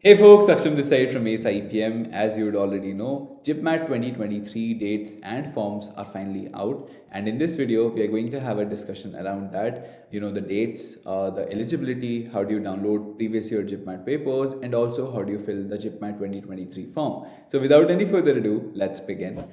Hey folks, Aksham this side from AceIPM. As you would already know, JIPMAT 2023 dates and forms are finally out, and in this video we are going to have a discussion around that. The dates, the eligibility, how do you download previous year JIPMAT papers, and also how do you fill the JIPMAT 2023 form. So without any further ado, let's begin.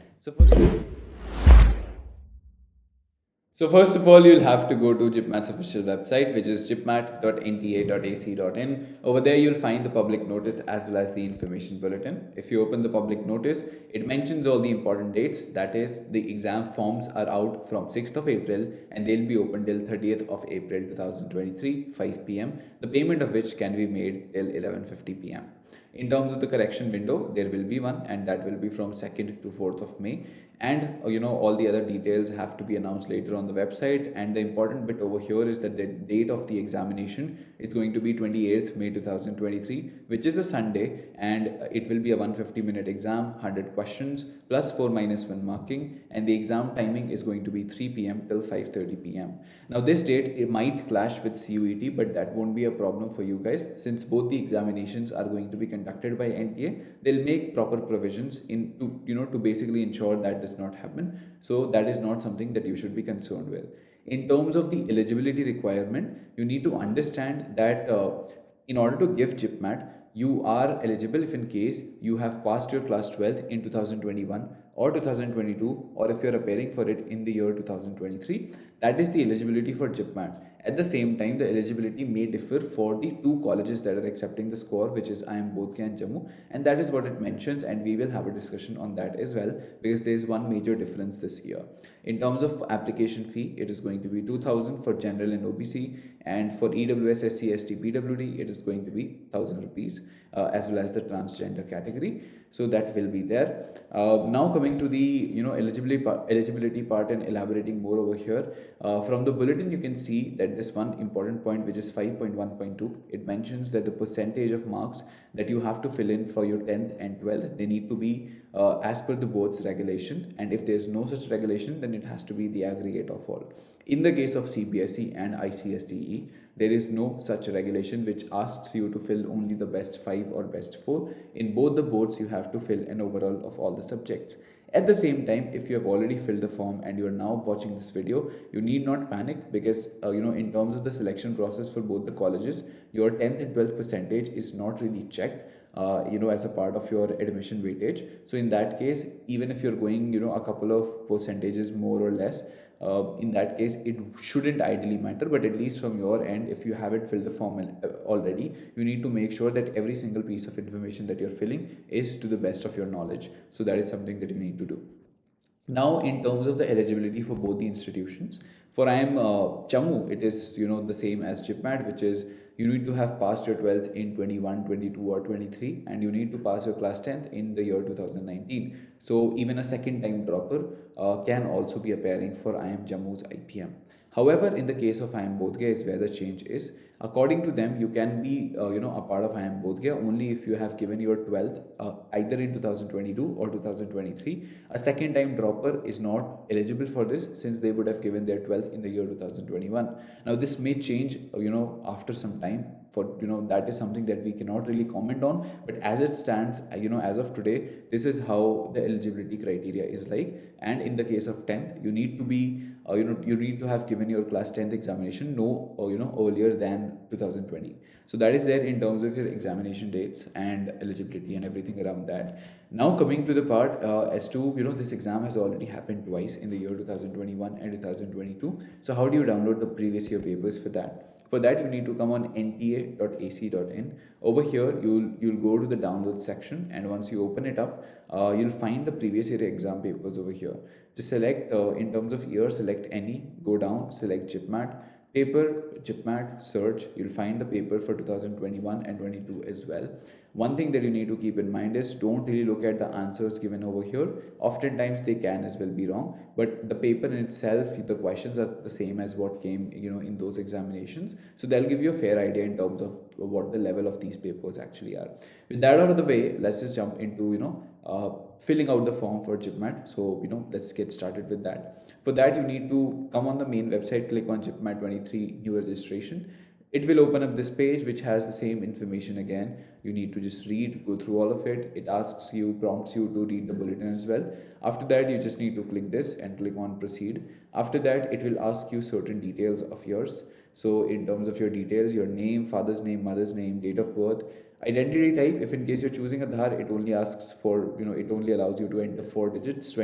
So first of all, you'll have to go to JIPMAT's official website, which is jipmat.nta.ac.in. Over there, you'll find the public notice as well as the information bulletin. If you open the public notice, it mentions all the important dates. That is, the exam forms are out from 6th of April and they'll be open till 30th of April 2023, 5 p.m. The payment of which can be made till 11:50 p.m. In terms of the correction window, there will be one, and that will be from 2nd to 4th of May. And all the other details have to be announced later on the website. And the important bit over here is that the date of the examination is going to be 28th May 2023, which is a Sunday, and it will be a 150-minute exam, 100 questions plus 4-1 marking, and the exam timing is going to be 3 p.m. till 5:30 p.m. Now this date, it might clash with CUET, but that won't be a problem for you guys, since both the examinations are going to be conducted by NTA. They'll make proper provisions to basically ensure that does not happen. So that is not something that you should be concerned with. In terms of the eligibility requirement, you need to understand that in order to give JIPMAT, you are eligible if in case you have passed your class 12th in 2021 or 2022, or if you're appearing for it in the year 2023. That is the eligibility for JIPMAT. At the same time, the eligibility may differ for the two colleges that are accepting the score, which is IIM Bodhgaya and Jammu, and that is what it mentions, and we will have a discussion on that as well, because there is one major difference this year. In terms of application fee, it is going to be 2,000 for general and OBC, and for EWS, SC, ST, PWD, it is going to be 1,000 rupees, as well as the transgender category. So that will be there. Now coming to the eligibility part and elaborating more over here. From the bulletin, you can see that this one important point, which is 5.1.2, it mentions that the percentage of marks that you have to fill in for your 10th and 12th, they need to be as per the board's regulation, and if there is no such regulation, then it has to be the aggregate of all. In the case of CBSE and ICSDE, there is no such regulation which asks you to fill only the best 5 or best 4. In both the boards, you have to fill an overall of all the subjects. At the same time, if you have already filled the form and you are now watching this video, you need not panic, because in terms of the selection process for both the colleges, your 10th and 12th percentage is not really checked as a part of your admission weightage. So in that case, even if you're going a couple of percentages more or less, in that case it shouldn't ideally matter. But at least from your end, if you haven't filled the form already, you need to make sure that every single piece of information that you're filling is to the best of your knowledge. So that is something that you need to do. Now, in terms of the eligibility for both the institutions, for IIM Jammu, it is the same as JIPMAT, which is you need to have passed your 12th in 21, 22 or 23, and you need to pass your class 10th in the year 2019. So even a second time dropper can also be appearing for IIM Jammu's IPM. However, in the case of IIM Bodhgaya is where the change is. According to them, you can be a part of IIM Bodhgaya only if you have given your 12th either in 2022 or 2023. A second time dropper is not eligible for this, since they would have given their 12th in the year 2021. Now this may change after some time. For that is something that we cannot really comment on, but as it stands, as of today, this is how the eligibility criteria is like. And in the case of 10th, you need to be you need to have given your class 10th examination earlier than 2020. So that is there in terms of your examination dates and eligibility and everything around that. Now coming to the part as to this exam has already happened twice, in the year 2021 and 2022. So how do you download the previous year papers for that? For that, you need to come on nta.ac.in. Over here, you'll go to the download section, and once you open it up, you'll find the previous year exam papers over here. Just select in terms of year, select any, go down, select JIPMAT, paper, JIPMAT, search. You'll find the paper for 2021 and 22 as well. One thing that you need to keep in mind is don't really look at the answers given over here. Oftentimes they can as well be wrong, but the paper in itself, the questions are the same as what came in those examinations. So they'll give you a fair idea in terms of what the level of these papers actually are. With that out of the way, let's just jump into filling out the form for JIPMAT. So let's get started with that. For that, you need to come on the main website, click on JIPMAT 23 new registration. It will open up this page which has the same information again. You need to just read, go through all of it. It asks you, prompts you to read the bulletin as well. After that, you just need to click this and click on proceed. After that, it will ask you certain details of yours. So in terms of your details, your name, father's name, mother's name, date of birth, identity type. If in case you're choosing Aadhaar, it only asks for, it only allows you to enter 4 digits. So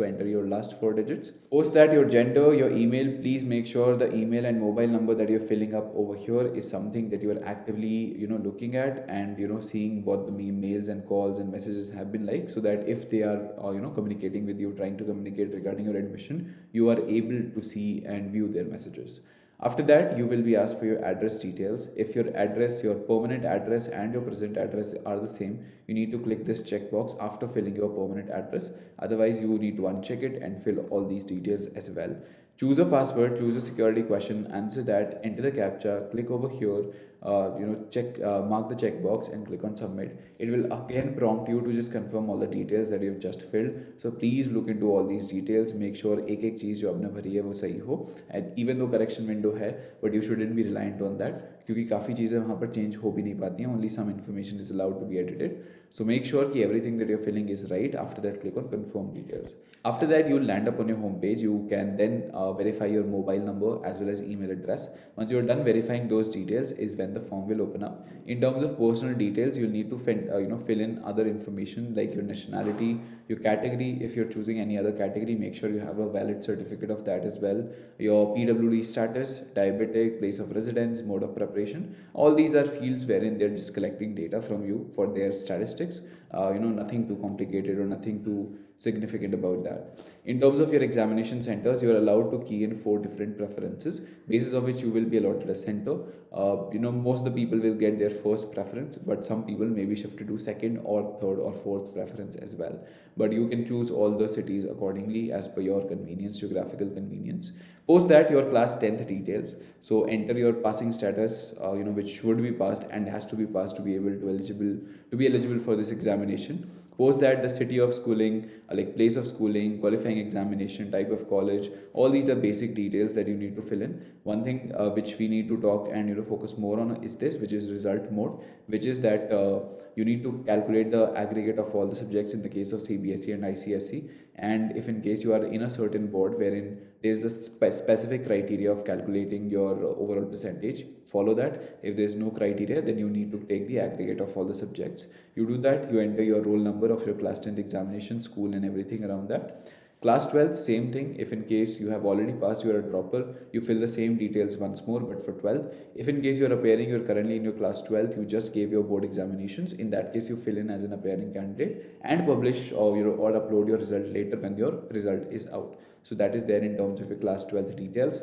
enter your last 4 digits. Post that, your gender, your email. Please make sure the email and mobile number that you're filling up over here is something that you are actively, looking at, and seeing what the mails and calls and messages have been like, so that if they are, communicating with you, trying to communicate regarding your admission, you are able to see and view their messages. After that, you will be asked for your address details. If your address, your permanent address and your present address are the same, you need to click this checkbox after filling your permanent address. Otherwise, you need to uncheck it and fill all these details as well. Choose a password, choose a security question, answer that, enter the captcha, click over here, mark the checkbox and click on submit. It will again prompt you to just confirm all the details that you have just filled. So please look into all these details, make sure एक चीज़ जो आपने भरी है वो सही हो, and even though correction window है, but you shouldn't be reliant on that, क्योंकि काफ़ी चीज़ें वहाँ पर change हो भी नहीं पाती हैं, only some information is allowed to be edited. So make sure कि everything that you're filling is right. After that, click on confirm details. After that, you'll land up on your home page. You can then verify your mobile number as well as email address. Once you're done verifying those details is when the form will open up. In terms of personal details, you'll need to fill in other information like your nationality, your category. If you're choosing any other category, make sure you have a valid certificate of that as well. Your PWD status, diabetic, place of residence, mode of preparation. All these are fields wherein they're just collecting data from you for their statistics. Nothing too complicated or nothing too significant about that. In terms of your examination centers, you are allowed to key in 4 different preferences, basis of which you will be allotted a center. Most of the people will get their first preference, but some people may be shifted to second or third or fourth preference as well. But you can choose all the cities accordingly as per your convenience, geographical convenience. Post that, your class 10th details. So enter your passing status, which should be passed and has to be passed to be eligible for this examination. Post that, the city of schooling, like place of schooling, qualifying examination, type of college, all these are basic details that you need to fill in. One thing which we need to talk and focus more on is this, which is result mode, which is that you need to calculate the aggregate of all the subjects in the case of CBSE and ICSE. And if in case you are in a certain board wherein there's a specific criteria of calculating your overall percentage, follow that. If there's no criteria, then you need to take the aggregate of all the subjects. You do that, you enter your roll number of your class 10th examination, school and everything around that. Class 12th, same thing. If in case you have already passed, you are a dropper, you fill the same details once more, but for 12th. If in case you are appearing, you're currently in your class 12th, you just gave your board examinations. In that case, you fill in as an appearing candidate and publish or upload your result later when your result is out. So that is there in terms of your class 12th details.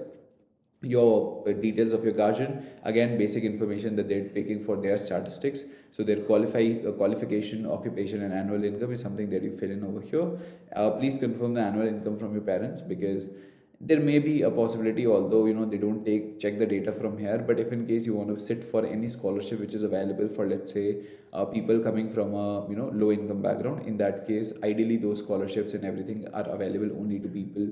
Your details of your guardian, again basic information that they're taking for their statistics. So their qualification, occupation and annual income is something that you fill in over here. Please confirm the annual income from your parents, because there may be a possibility, although they don't check the data from here, but if in case you want to sit for any scholarship which is available for, let's say, people coming from a low income background, in that case ideally those scholarships and everything are available only to people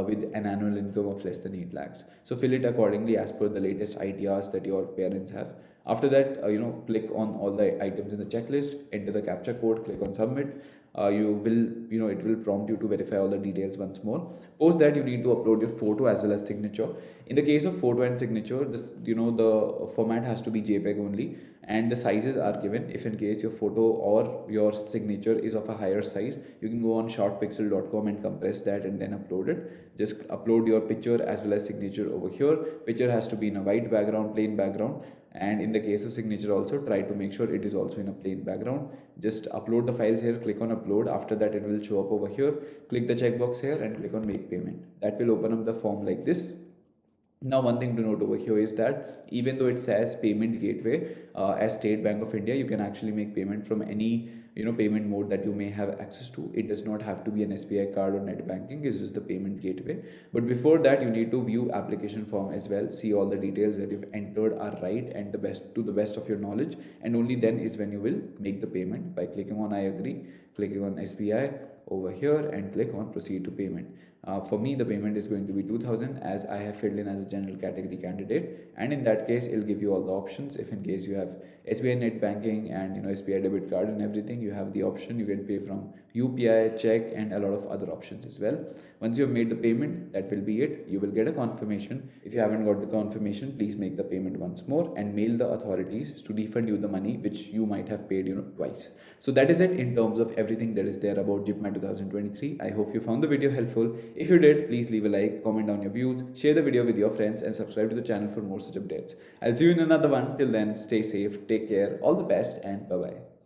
with an annual income of less than 8 lakhs. So fill it accordingly as per the latest ITRs that your parents have. After that, click on all the items in the checklist, enter the captcha code, click on submit. It will prompt you to verify all the details once more. Post that, you need to upload your photo as well as signature. In the case of photo and signature, this the format has to be JPEG only, and the sizes are given. If in case your photo or your signature is of a higher size, you can go on shortpixel.com and compress that and then upload it. Just upload your picture as well as signature over here. Picture has to be in a white background, plain background. And in the case of signature also, try to make sure it is also in a plain background. Just upload the files here, click on upload. After that, it will show up over here. Click the checkbox here and click on make payment. That will open up the form like this. Now, one thing to note over here is that even though it says payment gateway as State Bank of India, you can actually make payment from any payment mode that you may have access to. It does not have to be an SBI card or net banking. This is the payment gateway. But before that, you need to view application form as well. See all the details that you've entered are right and to the best of your knowledge. And only then is when you will make the payment by clicking on I agree, clicking on SBI, over here and click on proceed to payment. For me, the payment is going to be 2000 as I have filled in as a general category candidate, and in that case it'll give you all the options. If in case you have SBI net banking and SBI debit card and everything, you have the option. You can pay from UPI, check, and a lot of other options as well. Once you have made the payment, that will be it. You will get a confirmation. If you haven't got the confirmation, please make the payment once more and mail the authorities to refund you the money which you might have paid twice. So that is it in terms of everything that is there about JIPMAT 2023. I hope you found the video helpful. If you did, please leave a like, comment down your views, share the video with your friends, and subscribe to the channel for more such updates. I'll see you in another one. Till then, stay safe, take care, all the best, and bye bye.